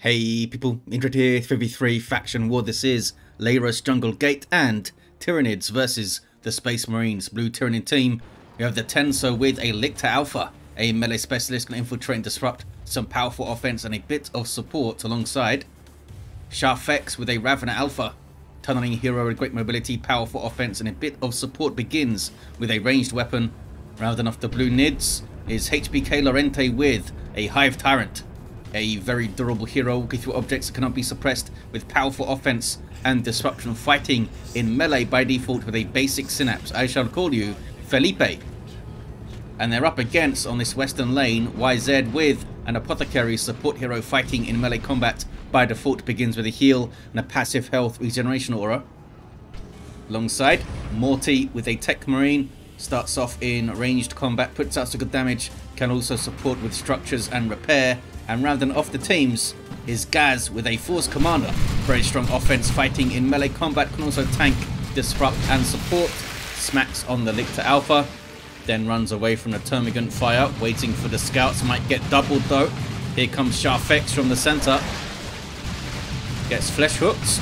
Hey people, Indrid here, 3v3 Faction War. This is Leiros Jungle Gate and Tyranids versus the Space Marines. Blue Tyranid team, we have the Tenso with a Lictor Alpha, a melee specialist, can infiltrate and disrupt, some powerful offense and a bit of support alongside Sharfex with a Ravener Alpha. Tunneling hero with great mobility, powerful offense and a bit of support begins with a ranged weapon. Rounding off the Blue Nids is HBK Lorente with a Hive Tyrant. A very durable hero, walking through objects that cannot be suppressed with powerful offense and disruption, fighting in melee by default with a basic synapse. I shall call you Felipe. And they're up against, on this western lane, YZ with an Apothecary support hero fighting in melee combat. By default begins with a heal and a passive health regeneration aura. Alongside, Morty with a Tech Marine. Starts off in ranged combat, puts out some good damage, can also support with structures and repair. And rounding off the teams is Gaz with a Force Commander. Very strong offense, fighting in melee combat, can also tank, disrupt and support. Smacks on the Lictor Alpha, then runs away from the Termagant fire, waiting for the scouts. Might get doubled though. Here comes Sharfex from the center. Gets flesh hooks.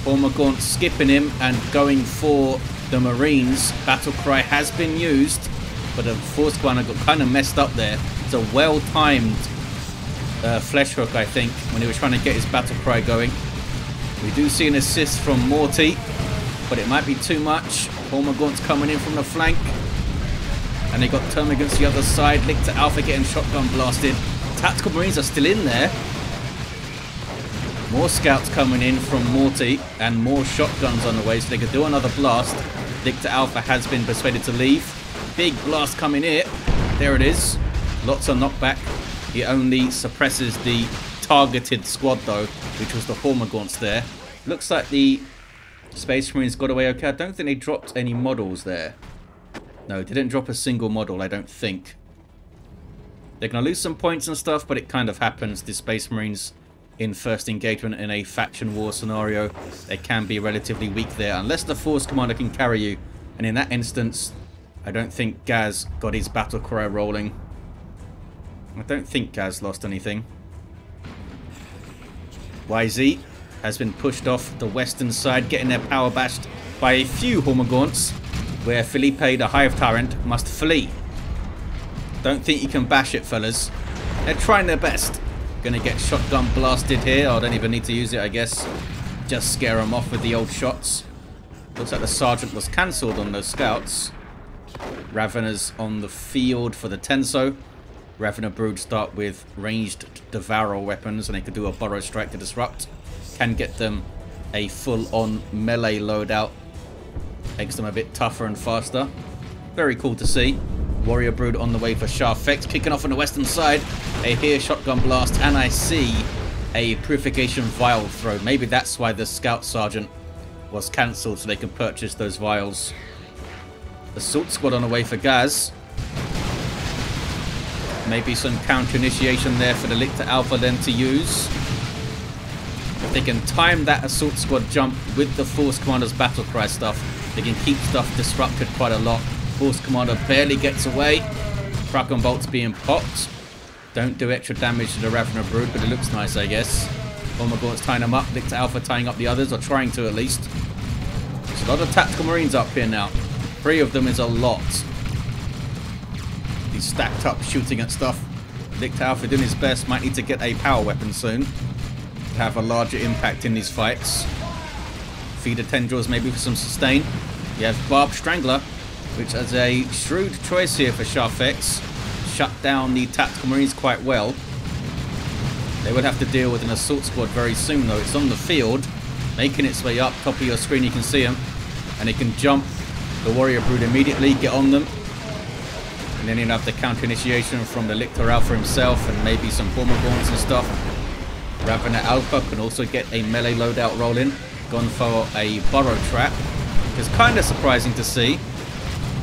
Hormagaunt skipping him and going for the Marines. Battlecry has been used, but the Force Commander got kind of messed up there. It's a well-timed flesh hook, I think, when he was trying to get his Battlecry going. We do see an assist from Morty, but it might be too much. Hormagaunt's coming in from the flank, and they got Termagants the other side. Lictor Alpha getting shotgun blasted. Tactical Marines are still in there. More scouts coming in from Morty and more shotguns on the way, so they could do another blast. Lictor Alpha has been persuaded to leave. Big blast coming here. There it is. Lots of knockback. He only suppresses the targeted squad though, which was the Hormagaunts there. Looks like the Space Marines got away okay. I don't think they dropped any models there. No, they didn't drop a single model, I don't think. They're going to lose some points and stuff, but it kind of happens. The Space Marines in first engagement in a faction war scenario, they can be relatively weak there, unless the Force Commander can carry you. And in that instance, I don't think Gaz got his battle cry rolling. I don't think Gaz lost anything. YZ has been pushed off the western side, getting their power bashed by a few Hormagaunts, where Felipe, the Hive Tyrant, must flee. Don't think you can bash it, fellas. They're trying their best. Gonna get shotgun blasted here. I don't even need to use it, I guess. Just scare them off with the old shots. Looks like the Sergeant was cancelled on those scouts. Raveners on the field for the Tenso. Ravener Brood start with ranged Devourer weapons, and they could do a Burrow Strike to disrupt. Can get them a full-on melee loadout. Makes them a bit tougher and faster. Very cool to see. Warrior Brood on the way for Sharfex, kicking off on the western side. A here shotgun blast, and I see a Purification Vial throw. Maybe that's why the Scout Sergeant was cancelled, so they can purchase those vials. Assault Squad on the way for Gaz. Maybe some counter initiation there for the Lictor Alpha then to use. If they can time that Assault Squad jump with the Force Commander's Battlecry stuff, they can keep stuff disrupted quite a lot. Force Commander barely gets away. Fragment Bolts being popped. Don't do extra damage to the Ravener Brood, but it looks nice, I guess. Hormagaunts tying them up. Lictor Alpha tying up the others, or trying to at least. There's a lot of Tactical Marines up here now. 3 of them is a lot. He's stacked up shooting at stuff. Lictor Alpha doing his best. Might need to get a power weapon soon to have a larger impact in these fights. Feeder Tendrils maybe for some sustain. You have Barb Strangler, which is a shrewd choice here for Sharfex. Shut down the Tactical Marines quite well. They will have to deal with an Assault Squad very soon though. It's on the field, making its way up. Top of your screen you can see them. And it can jump the Warrior Brood immediately, get on them. And then you'll have the counter initiation from the Lictor Alpha himself and maybe some Hormagaunts and stuff. Ravener Alpha can also get a melee loadout rolling. Gone for a Burrow Trap. It's kind of surprising to see,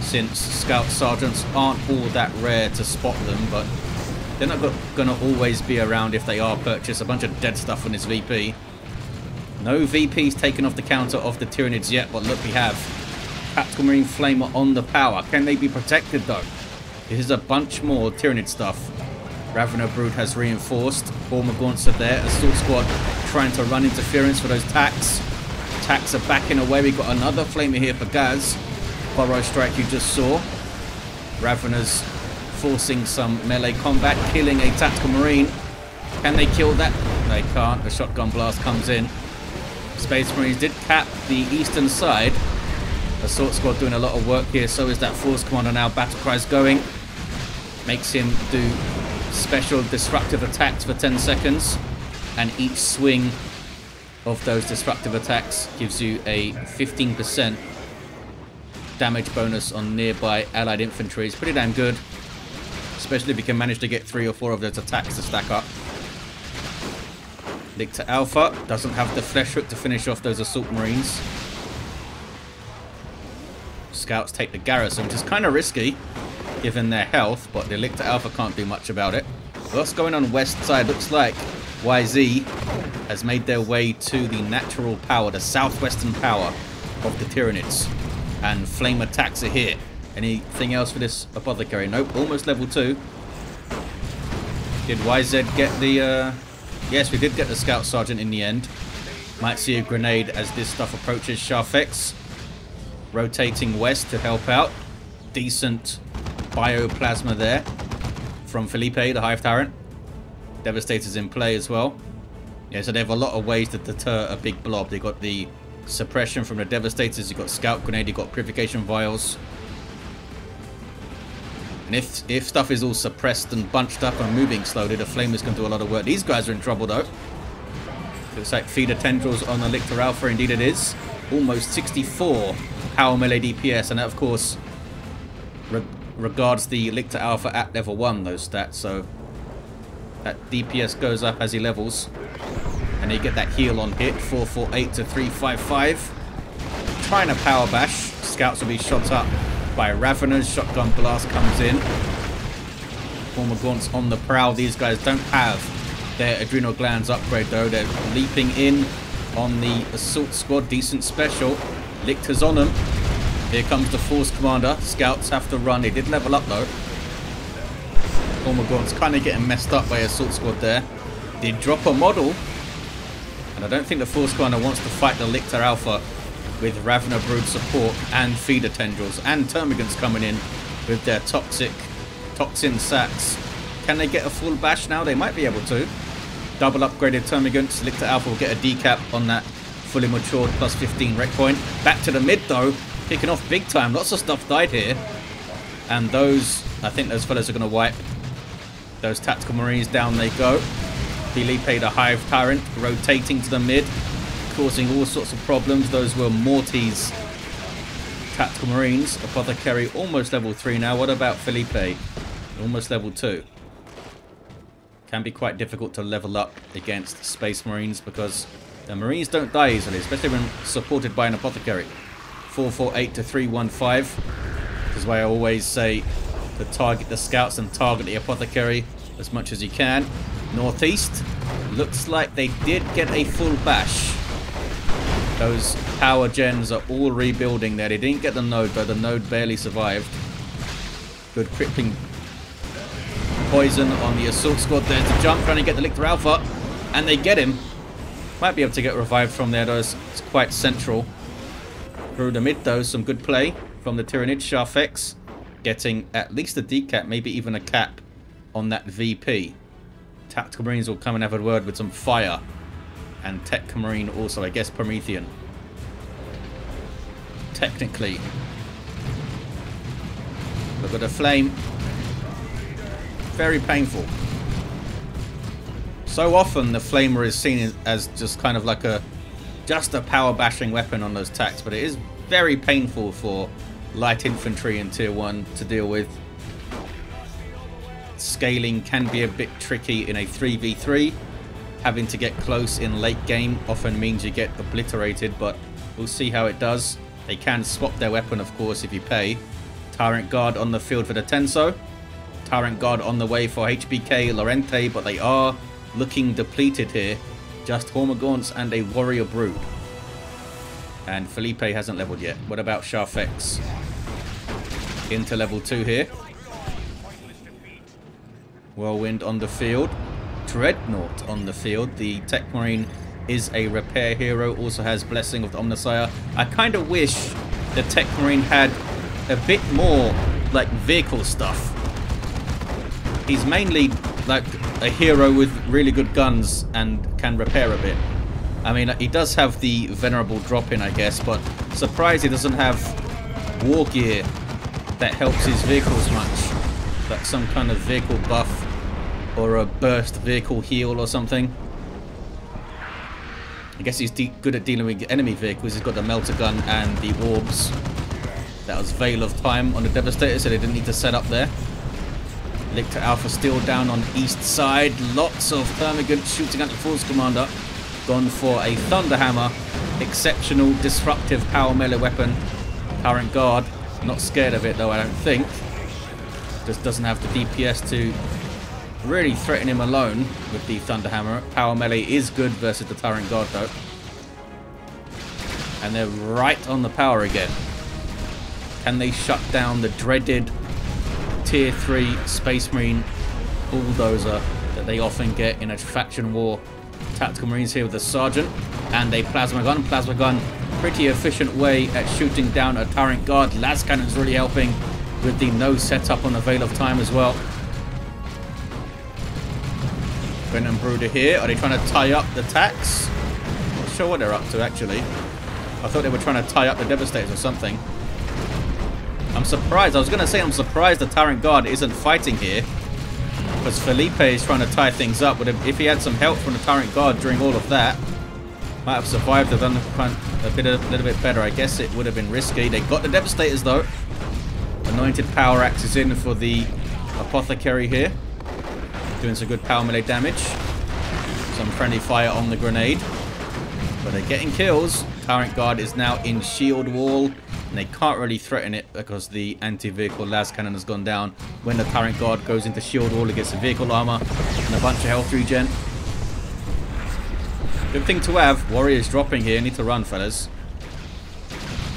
since Scout Sergeants aren't all that rare to spot them, but they're not going to always be around if they are purchased. A bunch of dead stuff on this VP. No VPs taken off the counter of the Tyranids yet, but look, we have Tactical Marine Flamer on the power. Can they be protected though? This is a bunch more Tyranid stuff. Ravener Brood has reinforced. Hormagaunts are there. Assault Squad trying to run interference for those tacks. Tacks are backing away. We've got another Flamer here for Gaz. Burrow Strike you just saw. Raveners forcing some melee combat, killing a Tactical Marine. Can they kill that? They can't. The shotgun blast comes in. Space Marines did cap the eastern side. Assault Squad doing a lot of work here. So is that Force Commander now. Battle Cry's going. Makes him do special disruptive attacks for 10 seconds. And each swing of those disruptive attacks gives you a 15% damage bonus on nearby allied infantry. It's pretty damn good. Especially if you can manage to get 3 or 4 of those attacks to stack up. Lictor Alpha doesn't have the flesh hook to finish off those assault marines. Scouts take the garrison, which is kind of risky given their health, but the Lictor Alpha can't do much about it. What's going on west side? Looks like YZ has made their way to the natural power, the southwestern power of the Tyranids. And flame attacks are here. Anything else for this apothecary? Nope, almost level 2. Did YZ get the... Yes, we did get the Scout Sergeant in the end. Might see a grenade as this stuff approaches. Sharfex rotating west to help out. Decent bioplasma there from Felipe, the Hive Tyrant. Devastator's in play as well. Yeah, so they have a lot of ways to deter a big blob. They got the suppression from the Devastators. You've got Scout Grenade. You've got Purification Vials. And if stuff is all suppressed and bunched up and moving slowly, the Flamers can do a lot of work. These guys are in trouble though. Looks like Feeder Tendrils on the Lictor Alpha. Indeed it is. Almost 64 power melee DPS. And that of course regards the Lictor Alpha at level 1, those stats. So that DPS goes up as he levels. And you get that heal on hit. 448 to 355. Trying to power bash. Scouts will be shot up by Raveners. Shotgun blast comes in. Hormagaunts on the prowl. These guys don't have their adrenal glands upgrade though. They're leaping in on the assault squad. Decent special. Lictor's on them. Here comes the Force Commander. Scouts have to run. They did level up though. Hormagaunts kind of getting messed up by assault squad there. Did drop a model. And I don't think the Force Commander wants to fight the Lictor Alpha with Ravener Brood support and Feeder Tendrils and Termagants coming in with their toxin sacks. Can they get a full bash now? They might be able to. Double upgraded Termagants. Lictor Alpha will get a decap on that fully matured plus 15 rec point. Back to the mid though. Kicking off big time. Lots of stuff died here. And those, I think those fellas are going to wipe. Those Tactical Marines, down they go. Felipe the Hive Tyrant rotating to the mid, causing all sorts of problems. Those were Morty's Tactical Marines. Apothecary almost level 3 now. What about Felipe? Almost level 2. Can be quite difficult to level up against Space Marines because the Marines don't die easily, especially when supported by an Apothecary. 448 to 315. This is why I always say to target the Scouts and target the Apothecary as much as you can. Northeast. Looks like they did get a full bash. Those power gens are all rebuilding there. They didn't get the node, though. The node barely survived. Good crippling poison on the assault squad there to jump, trying to get the Lictor Alpha. And they get him. Might be able to get revived from there, though. It's quite central. Through the mid, though, some good play from the Tyranid. Sharfex getting at least a decap, maybe even a cap on that VP. Tactical Marines will come and have a word with some fire. And Tech Marine also, I guess Promethean. Technically. Look at the flame. Very painful. So often the Flamer is seen as just kind of like just a power bashing weapon on those tacks, but it is very painful for light infantry in tier 1 to deal with. Scaling can be a bit tricky in a 3v3. Having to get close in late game often means you get obliterated, but we'll see how it does. They can swap their weapon, of course, if you pay. Tyrant Guard on the field for the Tenso. Tyrant Guard on the way for HBK, Lorente, but they are looking depleted here. Just Hormagaunts and a Warrior Brood. And Felipe hasn't leveled yet. What about Sharfex? Into level 2 here. Whirlwind on the field. Dreadnought on the field. The Tech Marine is a repair hero. Also has Blessing of the Omnissiah. I kind of wish the Tech Marine had a bit more like vehicle stuff. He's mainly like a hero with really good guns and can repair a bit. I mean, he does have the Venerable drop-in, I guess, but surprised he doesn't have war gear that helps his vehicles much. Like some kind of vehicle buff or a burst vehicle heal or something. I guess he's good at dealing with enemy vehicles. He's got the melter gun and the orbs. That was Veil of Time on the Devastator, so they didn't need to set up there. Lictor Alpha still down on east side. Lots of Termagant shooting at the Force Commander. Gone for a Thunderhammer. Exceptional disruptive power melee weapon. Current Guard. Not scared of it though, I don't think. Just doesn't have the DPS to really threaten him alone with the Thunderhammer. Power melee is good versus the Tyrant Guard though. And they're right on the power again. Can they shut down the dreaded Tier 3 Space Marine bulldozer that they often get in a faction war? Tactical Marines here with a Sergeant and a Plasma Gun. Plasma Gun, pretty efficient way at shooting down a Tyrant Guard. Las Cannon's really helping with the no setup on the Veil of Time as well. Venom Brooder here. Are they trying to tie up the attacks? Not sure what they're up to actually. I thought they were trying to tie up the Devastators or something. I'm surprised. I was going to say I'm surprised the Tyrant Guard isn't fighting here. Because Felipe is trying to tie things up. But if he had some help from the Tyrant Guard during all of that, might have survived. They've done a little bit better. I guess it would have been risky. They got the Devastators though. Anointed Power Axe is in for the Apothecary here. Doing some good power melee damage. Some friendly fire on the grenade. But they're getting kills. Tyrant Guard is now in shield wall. And they can't really threaten it because the anti-vehicle las cannon has gone down. When the Tyrant Guard goes into shield wall, it gets a vehicle armor and a bunch of health regen. Good thing to have. Warriors dropping here. Need to run, fellas.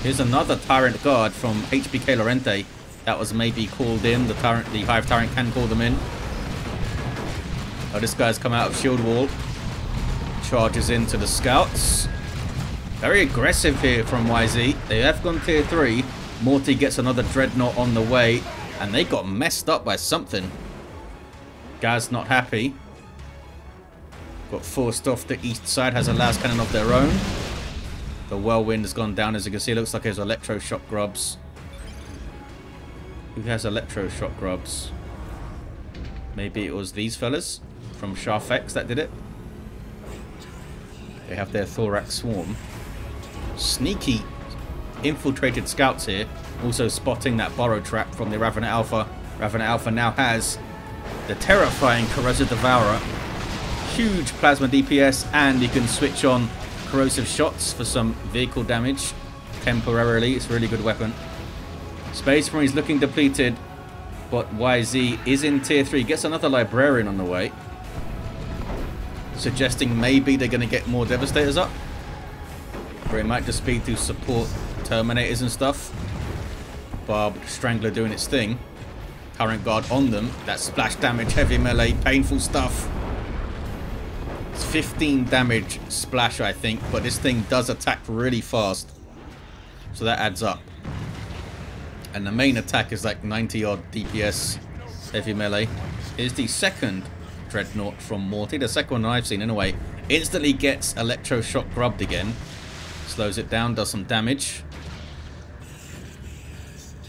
Here's another Tyrant Guard from HBK Lorente. That was maybe called in. The Hive Tyrant can call them in. Oh, this guy's come out of shield wall. Charges into the scouts. Very aggressive here from YZ. They have gone tier 3. Morty gets another Dreadnought on the way. And they got messed up by something. Gaz not happy. Got forced off the east side. Has a las cannon of their own. The Whirlwind has gone down. As you can see, it looks like there's electroshock grubs. Who has electroshock grubs? Maybe it was these fellas from Sharfex that did it. They have their Thorax Swarm. Sneaky infiltrated scouts here. Also spotting that burrow trap from the Ravenous Alpha. Ravenous Alpha now has the terrifying Corrosive Devourer. Huge plasma DPS, and you can switch on corrosive shots for some vehicle damage temporarily. It's a really good weapon. Space Marines looking depleted, but YZ is in tier 3. Gets another Librarian on the way, suggesting maybe they're going to get more Devastators up. Or it might just be to support Terminators and stuff. Barbed Strangler doing its thing. Current Guard on them. That splash damage, heavy melee, painful stuff. It's 15 damage splash, I think, but this thing does attack really fast. So that adds up. And the main attack is like 90 odd DPS heavy melee. Here's the second Dreadnought from Morty. The second one I've seen anyway. Instantly gets electroshock grubbed again. Slows it down, does some damage.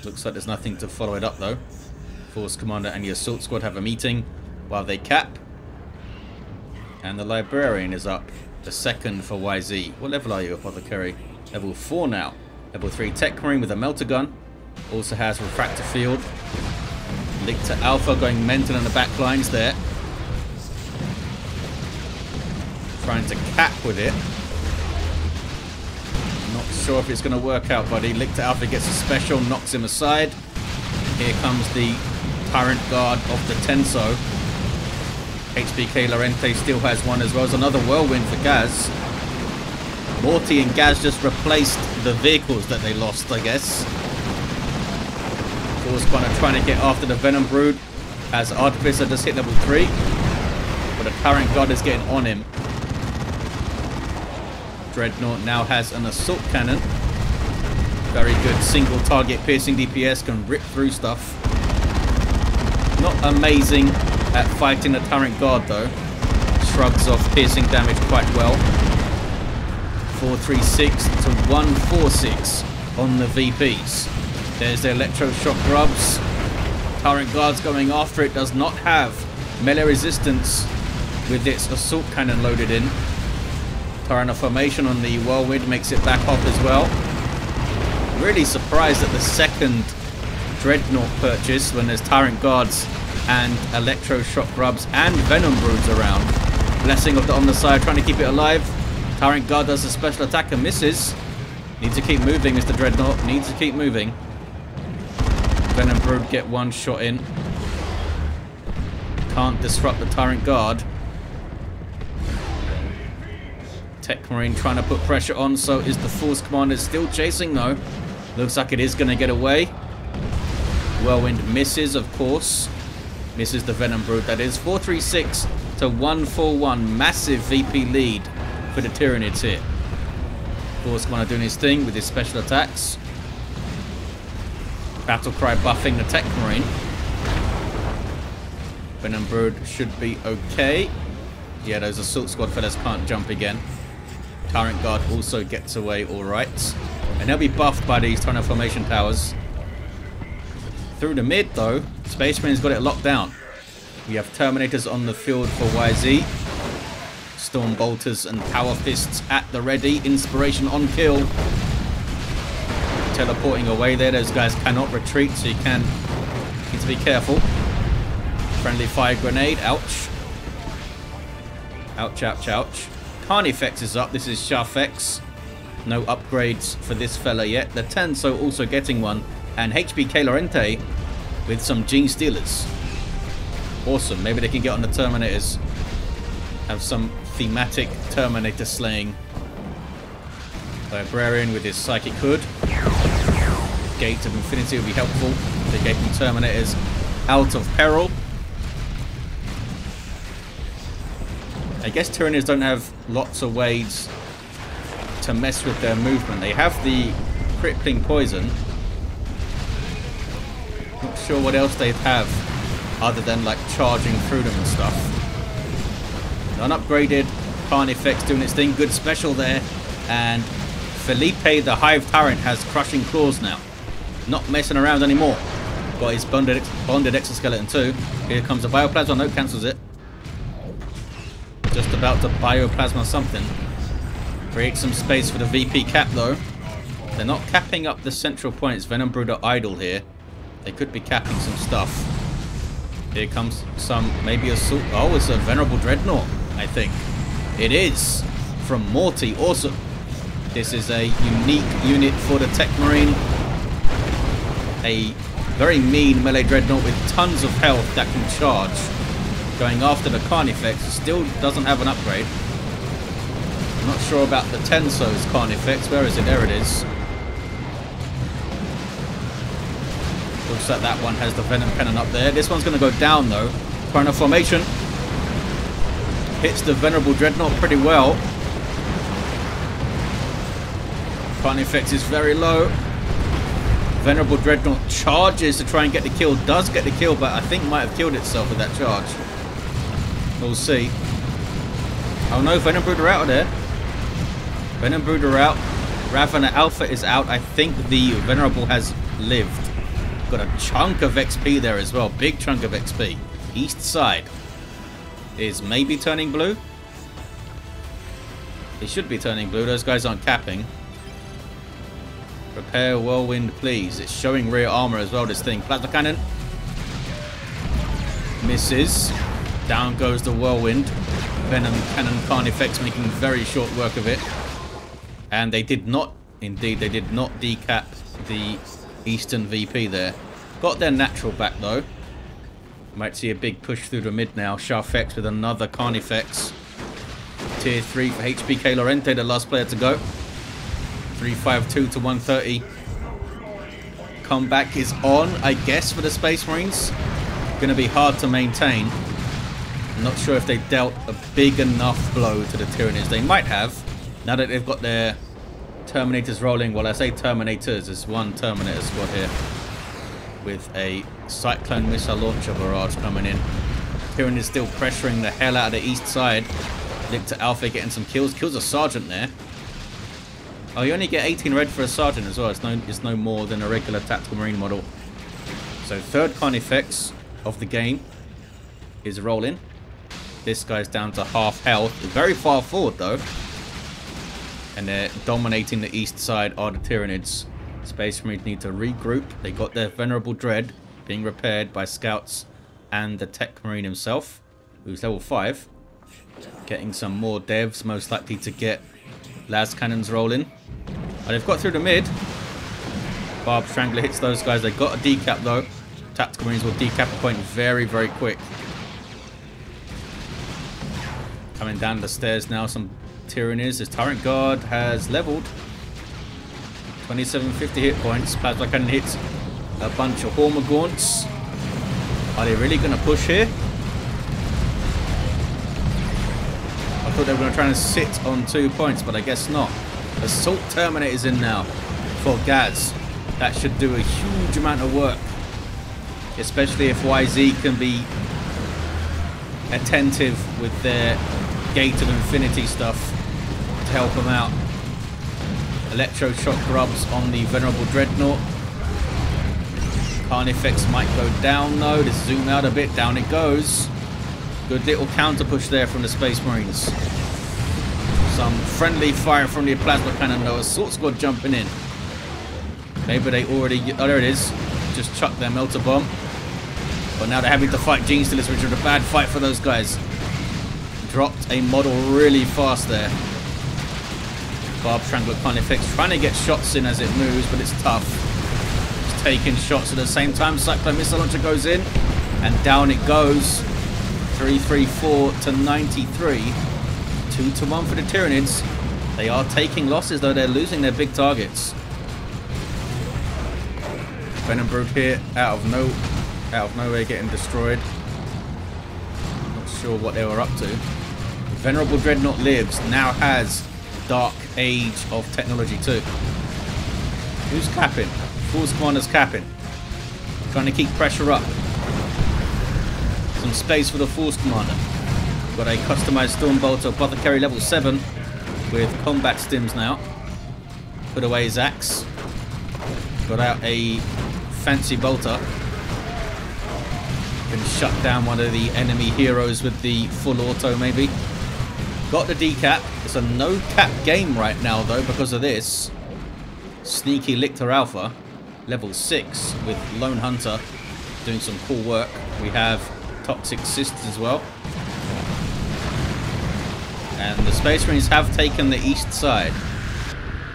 Looks like there's nothing to follow it up though. Force Commander and the Assault Squad have a meeting while they cap. And the Librarian is up. The second for YZ. What level are you, Apothecary? Level 4 now. Level 3 Tech Marine with a Melter Gun. Also has Refractor Field. Lictor Alpha going mental in the back lines there. Trying to cap with it. Not sure if it's going to work out, buddy. Lictor Alpha gets a special, knocks him aside. Here comes the Tyrant Guard of the Tenso. HBK Lorente still has one as well as another Whirlwind for Gaz. Morty and Gaz just replaced the vehicles that they lost, I guess. Force Commander trying to get after the Venom Brood. As Artificer just hit level 3. But the Turret Guard is getting on him. Dreadnought now has an assault cannon. Very good single target piercing DPS, can rip through stuff. Not amazing at fighting the Turret Guard though. Shrugs off piercing damage quite well. 436 to 146 on the VPs. There's the Electroshock Grubs. Turret Guard's going after it, does not have melee resistance with its assault cannon loaded in. Tyranno formation on the Whirlwind makes it back off as well. Really surprised at the second Dreadnought purchase when there's Tyrant Guards and Electroshock Grubs and Venom Broods around. Blessing of the on the side, trying to keep it alive. Tyrant Guard does a special attack and misses. Needs to keep moving, Mr. Dreadnought. Needs to keep moving. Venom Brood get one shot in. Can't disrupt the Tyrant Guard. Tech Marine trying to put pressure on, so is the Force Commander. Still chasing though. Looks like it is going to get away. Whirlwind misses, of course. Misses the Venom Brood, that is. 436 to 141. Massive VP lead for the Tyranids here. Force Commander doing his thing with his special attacks. Battlecry buffing the Tech Marine. Venom Brood should be okay. Yeah, those Assault Squad fellas can't jump again. Tyrant Guard also gets away alright. And they'll be buffed by these Tyranno formation towers. Through the mid though, Space Marine's got it locked down. We have Terminators on the field for YZ. Storm Bolters and Power Fists at the ready. Inspiration on kill. Teleporting away there. Those guys cannot retreat, so you need to be careful. Friendly fire grenade. Ouch. Ouch, ouch, ouch. Carnifex is up. This is Shafex. No upgrades for this fella yet. The Tenso also getting one. And HBK Lorente with some Gene Stealers. Awesome. Maybe they can get on the Terminators. Have some thematic Terminator slaying. Librarian with his Psychic Hood. Gate of Infinity will be helpful. They gave them Terminators out of peril. I guess Tyranids don't have lots of ways to mess with their movement. They have the crippling poison. Not sure what else they have other than like charging through them and stuff. Unupgraded Carnifex doing its thing. Good special there. And Felipe the Hive Tyrant has crushing claws now. Not messing around anymore. Got his bonded exoskeleton too. Here comes the Bioplasma. No, cancels it. Just about to Bioplasma something. Create some space for the VP cap though. They're not capping up the central points. Venom Brood are idle here. They could be capping some stuff. Here comes some, maybe assault. Oh, it's a Venerable Dreadnought, I think. It is. From Morty. Awesome. This is a unique unit for the Tech Marine. A very mean melee Dreadnought with tons of health that can charge. Going after the Carnifex. Still doesn't have an upgrade. I'm not sure about the Tenso's Carnifex. Where is it? There it is. Looks like that one has the Venom Pennant up there. This one's going to go down though. Tyranno formation. Hits the Venerable Dreadnought pretty well. Carnifex is very low. Venerable Dreadnought charges to try and get the kill. Does get the kill, but I think might have killed itself with that charge. We'll see. Oh no, Venom Brood are out of there. Venom Brood are out. Ravana Alpha is out. I think the Venerable has lived. Got a chunk of XP there as well. Big chunk of XP. East side is maybe turning blue. It should be turning blue. Those guys aren't capping. Prepare Whirlwind, please. It's showing rear armor as well, this thing. Plasma cannon. Misses. Down goes the Whirlwind. Venom Cannon Carnifex making very short work of it. And they did not, indeed, they did not decap the Eastern VP there. Got their natural back though. Might see a big push through the mid now. Shafex with another Carnifex. Tier 3 for HBK Lorente, the last player to go. 352 to 130. Comeback is on, I guess, for the Space Marines. going to be hard to maintain. I'm not sure if they dealt a big enough blow to the Tyranids. They might have, now that they've got their Terminators rolling. Well, I say Terminators, there's one Terminator squad here with a Cyclone missile launcher barrage coming in. Tyranids still pressuring the hell out of the east side. Lictor Alpha getting some kills. Kills a Sergeant there. Oh, you only get 18 red for a Sergeant as well. It's no more than a regular Tactical Marine model. So third Carnifex of the game is rolling. This guy's down to half health. Very far forward though. And they're dominating the east side are the Tyranids. Space Marines need to regroup. They got their Venerable Dread being repaired by scouts and the Tech Marine himself, who's level 5. Getting some more devs, most likely to get las cannons rolling. Oh, they've got through the mid. Barb Strangler hits those guys. They got a decap though. Tactical Marines will decap a point very, very quick. Coming down the stairs now, some Tyranids. His Turret Guard has leveled. 2750 hit points. Plasma Cannon hits a bunch of Hormagaunts. Are they really going to push here? I thought they were going to try and sit on 2 points, but I guess not. Assault Terminators in now for Gaz. That should do a huge amount of work. Especially if YZ can be attentive with their Gate of Infinity stuff to help them out. Electroshock grubs on the Venerable Dreadnought. Carnifex might go down though. Let's zoom out a bit. Down it goes. Good little counter push there from the Space Marines. Some friendly fire from the Plasma Cannon though. Assault Squad jumping in. Maybe they already... Oh, there it is. Just chucked their Melter Bomb. But now they're having to fight Genestealers, which are a bad fight for those guys. Dropped a model really fast there. Barb Strangler Carnifex trying to get shots in as it moves, but it's tough. It's taking shots at the same time. Cyclone Missile Launcher goes in, and down it goes. 334 to 93. 2-1 for the Tyranids. They are taking losses, though they're losing their big targets. Venom Brute here, out of nowhere getting destroyed. Not sure what they were up to. Venerable Dreadnought lives, now has Dark Age of technology too. Who's capping? Force Commander's capping. Trying to keep pressure up. Some space for the Force Commander. Got a customized Stormbolter Apothecary level 7 with combat stims now. Put away his axe. Got out a fancy bolter. Can shut down one of the enemy heroes with the full auto maybe. Got the decap. It's a no cap game right now though because of this. Sneaky Lictor Alpha, level 6 with Lone Hunter doing some cool work. We have Toxic Cysts as well. And the Space Marines have taken the east side.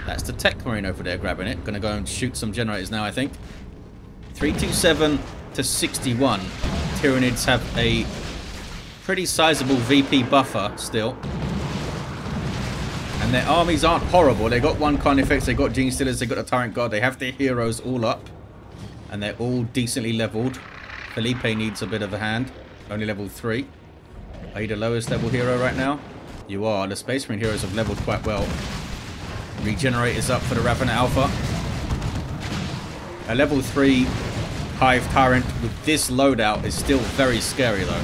That's the Tech Marine over there grabbing it. Gonna go and shoot some generators now, I think. 327 to 61. Tyranids have a pretty sizable VP buffer still. And their armies aren't horrible. They got one Carnifex, they got Genestealers, they got a Tyrant Guard, they have their heroes all up. And they're all decently leveled. Felipe needs a bit of a hand. Only level 3. Are you the lowest level hero right now? You are. The Space Marine heroes have leveled quite well. Regenerators up for the Ravenous Alpha. A level 3 Hive Tyrant with this loadout is still very scary though.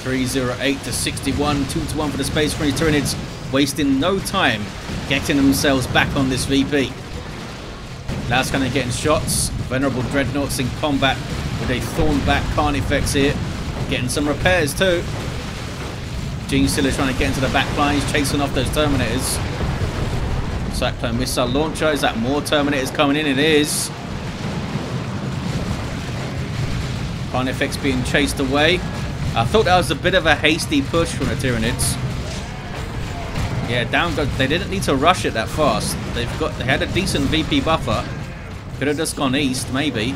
308 to 61, 2-1 for the Space Marine Tyranids, wasting no time getting themselves back on this VP. Las Cannon getting shots. Venerable Dreadnoughts in combat with a Thornback Carnifex here. Getting some repairs too. Genestealer trying to get into the back lines, chasing off those Terminators. Cyclone Missile Launcher. Is that more Terminators coming in? It is. Carnifex being chased away. I thought that was a bit of a hasty push from the Tyranids. Yeah, down goes. They didn't need to rush it that fast. They had a decent VP buffer. Could have just gone east, maybe.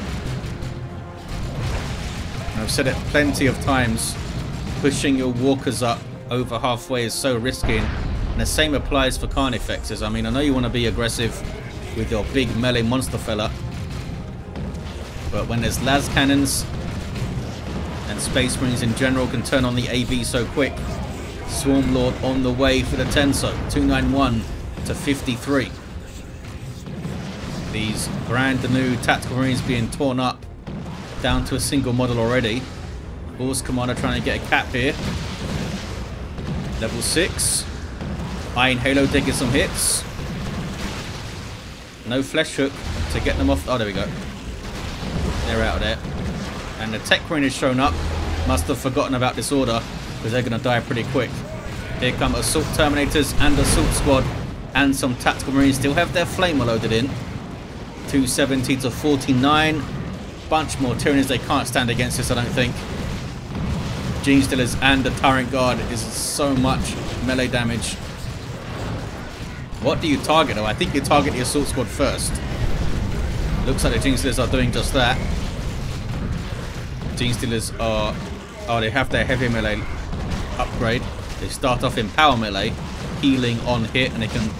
And I've said it plenty of times. Pushing your walkers up over halfway is so risky. And the same applies for Carnifexes. I mean, I know you want to be aggressive with your big melee monster fella. But when there's las cannons And Space Marines in general can turn on the AB so quick. Swarmlord on the way for the Tenso. 291 to 53. These brand new Tactical Marines being torn up down to a single model already. Force Commander trying to get a cap here. Level 6. Iron Halo taking some hits. No Flesh Hook to get them off. Oh, there we go. They're out of there. And the Tech Marine has shown up. Must have forgotten about this order because they're going to die pretty quick. Here come Assault Terminators and Assault Squad. And some Tactical Marines still have their Flamer loaded in. 270 to 49. Bunch more Tyranids. They can't stand against this, I don't think. Genestealers and the Tyrant Guard is so much melee damage. What do you target though? I think you target the Assault Squad first. Looks like the Genestealers are doing just that. Genestealers are... oh, they have their heavy melee upgrade. They start off in power melee, healing on hit, and they can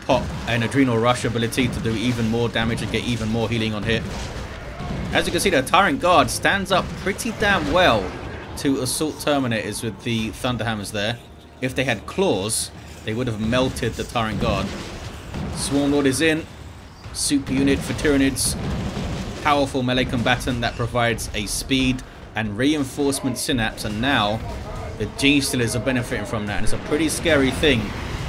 pop an Adrenal Rush ability to do even more damage and get even more healing on hit. As you can see, the Tyrant Guard stands up pretty damn well to Assault Terminators with the Thunderhammers there. If they had claws, they would have melted the Tyrant Guard. Swarmlord is in. Super unit for Tyranids. Powerful melee combatant that provides a speed and reinforcement synapse, and now the Genestealers are benefiting from that, and it's a pretty scary thing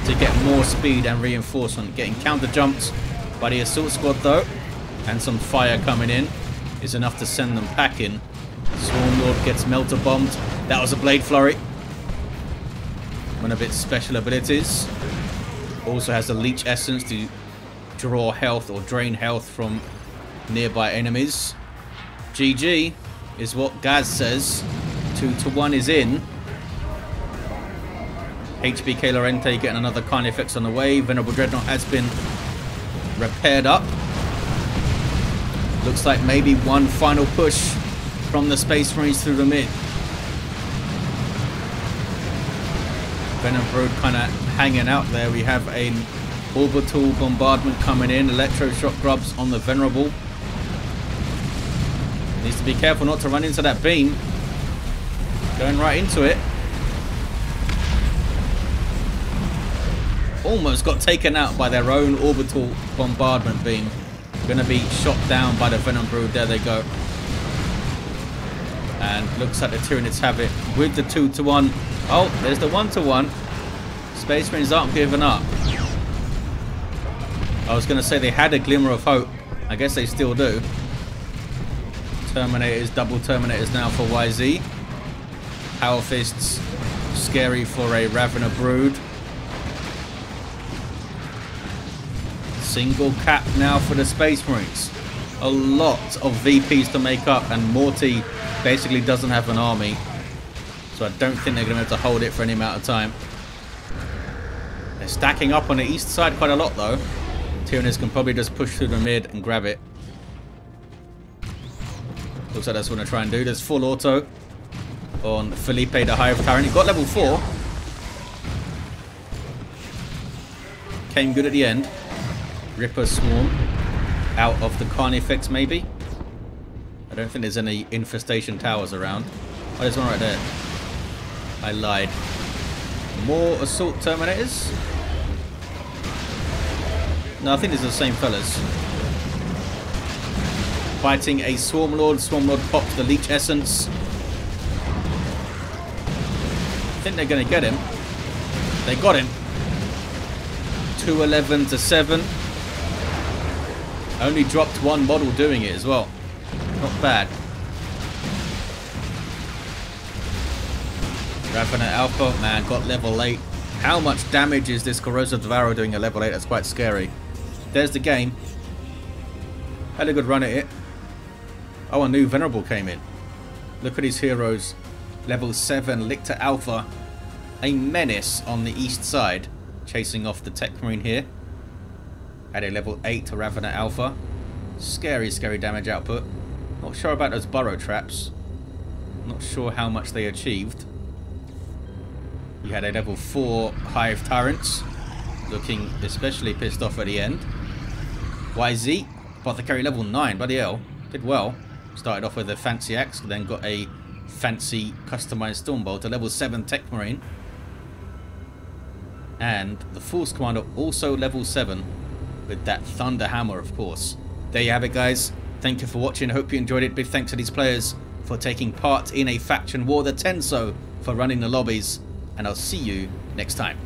to get more speed and reinforcement. Getting counter jumped by the Assault Squad though, and some fire coming in is enough to send them packing. Swarmlord gets melter bombed. That was a Blade Flurry. One of its special abilities. Also has a Leech Essence to draw health or drain health from nearby enemies. GG is what Gaz says. 2-1 is in. HBK Lorente getting another Carnifex on the way. Venerable Dreadnought has been repaired up. Looks like maybe one final push from the Space Marines through the mid. Venom Brood kind of hanging out there. We have an orbital bombardment coming in. Electroshock grubs on the Venerable. Needs to be careful not to run into that beam. Going right into it. Almost got taken out by their own orbital bombardment beam. Going to be shot down by the Venom Brood. There they go. And looks like the Tyranids have it with the 2-1. Oh, there's the 1-1. Space Marines aren't giving up. I was going to say they had a glimmer of hope. I guess they still do. Terminators, double Terminators now for YZ. Power Fists, scary for a Ravener Brood. Single cap now for the Space Marines. A lot of VPs to make up, and Morty basically doesn't have an army. So I don't think they're going to be able to hold it for any amount of time. They're stacking up on the east side quite a lot though. Tyranids can probably just push through the mid and grab it. Looks like that's what they're trying to do. There's full auto on Felipe the Hive Tyrant. He got level 4. Came good at the end. Ripper Swarm out of the Carnifex maybe. I don't think there's any infestation towers around. Oh, there's one right there. I lied. More Assault Terminators? No, I think it's the same fellas. Fighting a Swarmlord. Swarmlord pops the Leech Essence. I think they're going to get him. They got him. 211 to 7. Only dropped one model doing it as well. Not bad. Ravener Alpha, man, got level 8. How much damage is this Corrosive Devourer doing at level 8? That's quite scary. There's the game. Had a good run at it. Oh, a new Venerable came in. Look at these heroes. Level 7 Lictor Alpha. A menace on the east side. Chasing off the Tech Marine here. Had a level 8 Ravener Alpha. Scary, scary damage output. Not sure about those burrow traps. Not sure how much they achieved. You had a level 4 Hive Tyrants. Looking especially pissed off at the end. YZ. Apothecary level 9. Bloody hell. Did well. Started off with a fancy axe. Then got a fancy customized Stormbolt, a level 7 Tech Marine. And the Force Commander also level 7 with that Thunder Hammer, of course. There you have it, guys. Thank you for watching. Hope you enjoyed it. Big thanks to these players for taking part in a faction war. The Tenso for running the lobbies. And I'll see you next time.